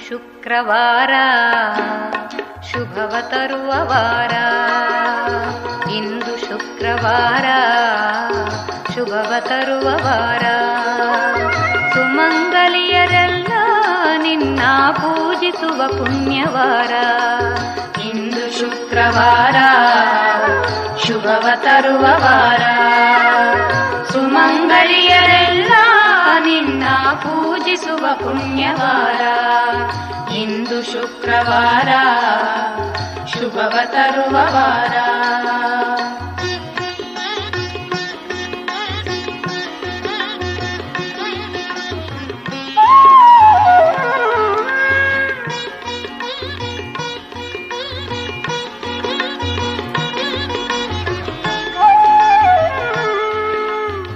ಶುಕ್ರವಾರ ಶುಭವ ತರುವ ವಾರ, ಇಂದು ಶುಕ್ರವಾರ ಶುಭವ ತರುವ ವಾರ. ಸುಮಂಗಲಿಯರೆಲ್ಲ ನಿನ್ನ ಪೂಜಿಸುವ ಪುಣ್ಯವಾರ, ಇಂದು ಶುಕ್ರವಾರ ಶುಭವ ತರುವ ವಾರ. ಸುಮಂಗಲಿಯರೆಲ್ಲ ನಿನ್ನ ಪೂಜಿಸುವ ಪುಣ್ಯವಾರ, ಇಂದು ಶುಕ್ರವಾರ ಶುಭವ ತರುವ ವಾರ.